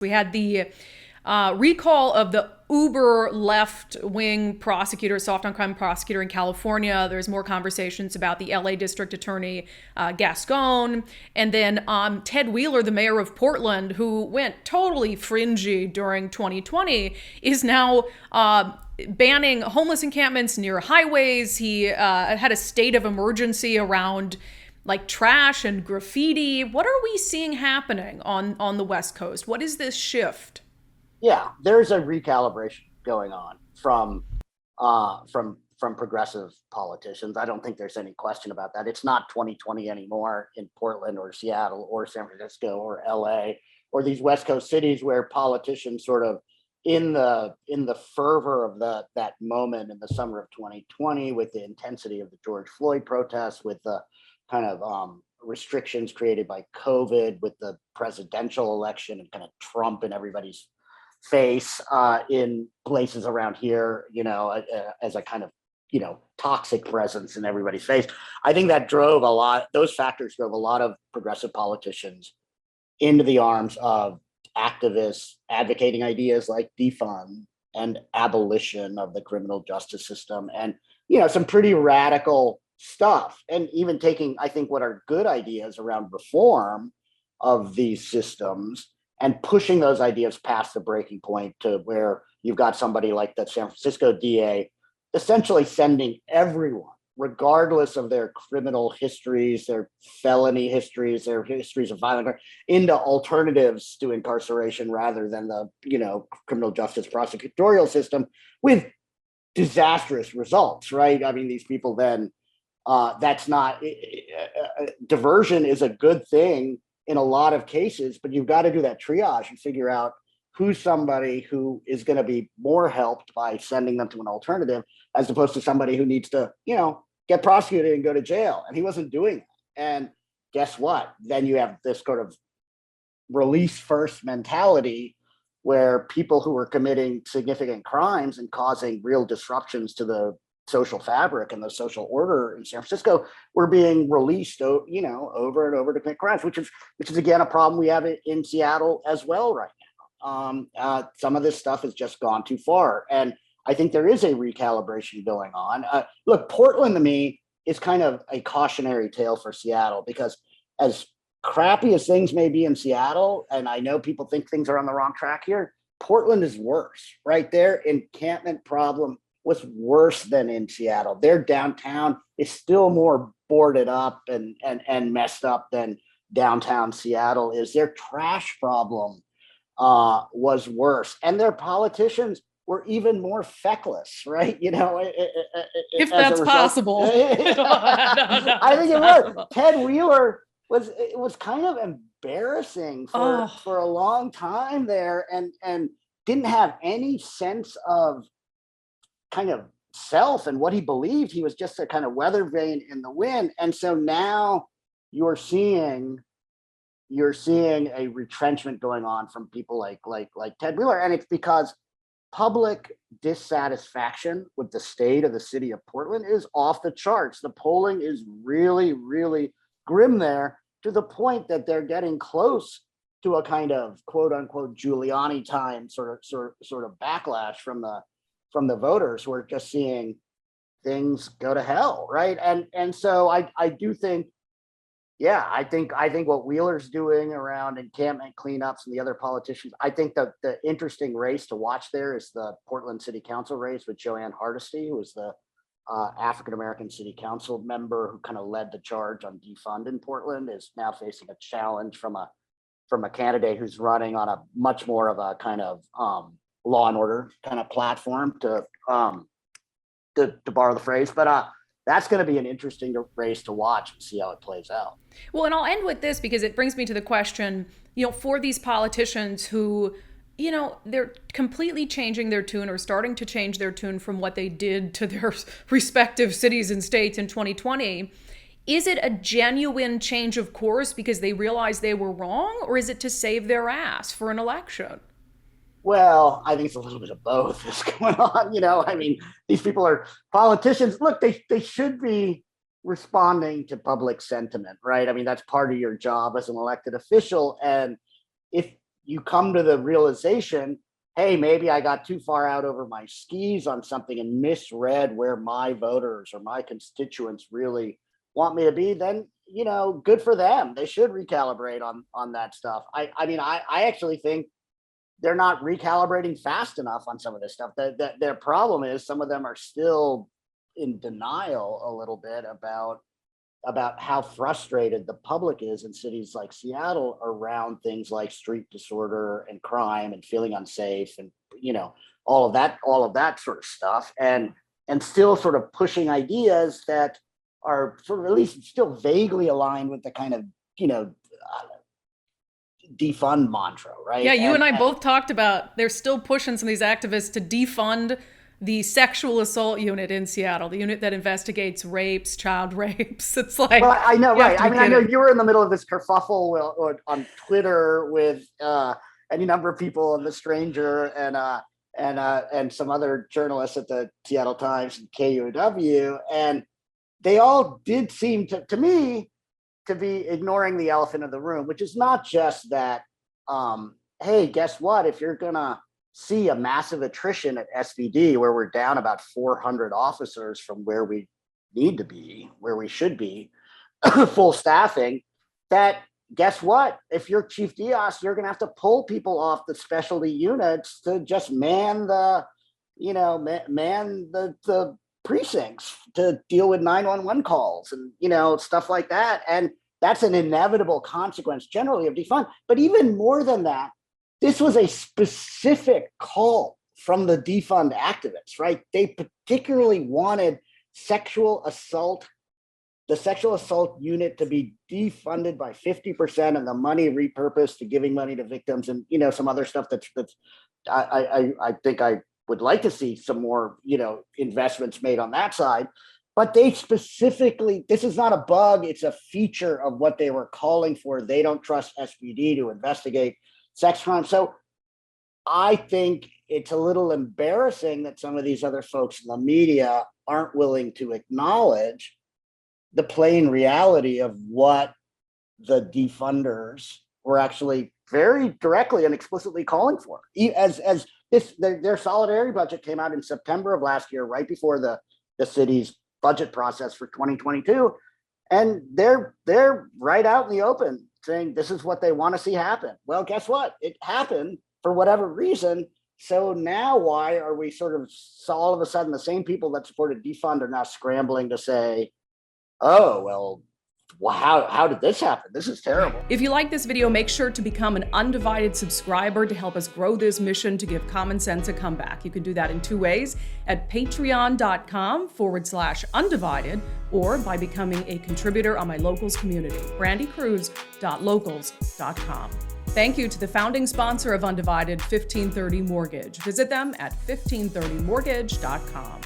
We had the recall of the uber left wing prosecutor, soft on crime prosecutor in California. There's more conversations about the LA district attorney, Gascon. And then Ted Wheeler, the mayor of Portland, who went totally fringy during 2020, is now banning homeless encampments near highways. He had a state of emergency around like trash and graffiti. What are we seeing happening on the West Coast? What is this shift? Yeah, there's a recalibration going on from progressive politicians. I don't think there's any question about that. It's not 2020 anymore in Portland or Seattle or San Francisco or LA or these West Coast cities where politicians sort of in the fervor of that moment in the summer of 2020 with the intensity of the George Floyd protests, with the kind of restrictions created by COVID, with the presidential election and kind of Trump in everybody's face in places around here, as a kind of, toxic presence in everybody's face. I think that drove a lot, those factors drove a lot of progressive politicians into the arms of activists advocating ideas like defund and abolition of the criminal justice system and, some pretty radical stuff. And even taking, I think, what are good ideas around reform of these systems and pushing those ideas past the breaking point to where you've got somebody like the San Francisco DA essentially sending everyone, regardless of their criminal histories, their felony histories, their histories of violent crime, into alternatives to incarceration rather than the, criminal justice prosecutorial system, with disastrous results, right? I mean, these people then, that's not, diversion is a good thing in a lot of cases, but you've got to do that triage and figure out who's somebody who is going to be more helped by sending them to an alternative as opposed to somebody who needs to, get prosecuted and go to jail. And he wasn't doing that. And guess what? Then you have this sort of release first mentality where people who were committing significant crimes and causing real disruptions to the social fabric and the social order in San Francisco were being released, over and over to commit crimes, which is again a problem we have in Seattle as well right now. Some of this stuff has just gone too far, and I think there is a recalibration going on. Look, Portland to me is kind of a cautionary tale for Seattle, because as crappy as things may be in Seattle, and I know people think things are on the wrong track here, Portland is worse, right? Their encampment problem was worse than in Seattle. Their downtown is still more boarded up and messed up than downtown Seattle is. Their trash problem was worse, and their politicians were even more feckless, right? If As a that's result, possible. I think it was. Ted Wheeler was kind of embarrassing Oh, for a long time there, and didn't have any sense of kind of self and what he believed. He was just a kind of weather vane in the wind. And so now you're seeing a retrenchment going on from people like Ted Wheeler. And it's because public dissatisfaction with the state of the city of Portland is off the charts. The polling is really, really grim there, to the point that they're getting close to a kind of quote unquote Giuliani time sort of backlash from the voters who are just seeing things go to hell, right? And so I do think, yeah, I think what Wheeler's doing around encampment cleanups and the other politicians, I think that the interesting race to watch there is the Portland City Council race with Joanne Hardesty, who was the African American City Council member who kind of led the charge on defund in Portland, is now facing a challenge from a candidate who's running on a much more of a kind of law and order kind of platform, to borrow the phrase. But that's going to be an interesting race to watch and see how it plays out. well, and I'll end with this because it brings me to the question, for these politicians who, they're completely changing their tune or starting to change their tune from what they did to their respective cities and states in 2020. Is it a genuine change of course because they realize they were wrong, or is it to save their ass for an election? Well, I think it's a little bit of both that's going on. I mean, these people are politicians. Look, they should be responding to public sentiment, right? I mean, that's part of your job as an elected official. And if you come to the realization, hey, maybe I got too far out over my skis on something and misread where my voters or my constituents really want me to be, then, good for them. They should recalibrate on that stuff. I actually think they're not recalibrating fast enough on some of this stuff. Their problem is some of them are still in denial a little bit about how frustrated the public is in cities like Seattle around things like street disorder and crime and feeling unsafe and all of that sort of stuff, and still sort of pushing ideas that are sort of at least still vaguely aligned with the kind of defund mantra, right? Yeah, you and I both talked about they're still pushing some of these activists to defund the sexual assault unit in Seattle, the unit that investigates rapes, child rapes. It's like, well, I know, right? I know kidding. you were in the middle of this kerfuffle on Twitter with any number of people, and The Stranger, and some other journalists at the Seattle Times and KUOW, and they all did seem to me to be ignoring the elephant in the room, which is not just that. Hey, guess what? If you're gonna see a massive attrition at SVD, where we're down about 400 officers from where we need to be, where we should be, full staffing, that guess what? If you're Chief Diaz, you're going to have to pull people off the specialty units to just man the precincts to deal with 911 calls and, stuff like that. And that's an inevitable consequence generally of defund. But even more than that, this was a specific call from the defund activists, right? They particularly wanted the sexual assault unit to be defunded by 50% and the money repurposed to giving money to victims and, some other stuff that's I think I would like to see some more, investments made on that side. But they specifically, this is not a bug, it's a feature of what they were calling for. They don't trust SPD to investigate sex crime. So I think it's a little embarrassing that some of these other folks in the media aren't willing to acknowledge the plain reality of what the defunders were actually very directly and explicitly calling for. As their solidarity budget came out in September of last year, right before the city's budget process for 2022, and they're right out in the open saying this is what they want to see happen. Well, guess what? It happened for whatever reason. So now why are we all of a sudden the same people that supported defund are now scrambling to say, oh, well, how did this happen? This is terrible. If you like this video, make sure to become an undivided subscriber to help us grow this mission to give common sense a comeback. You can do that in two ways, at patreon.com/undivided, or by becoming a contributor on my locals community, brandykruse.locals.com. Thank you to the founding sponsor of Undivided, 1530 Mortgage. Visit them at 1530mortgage.com.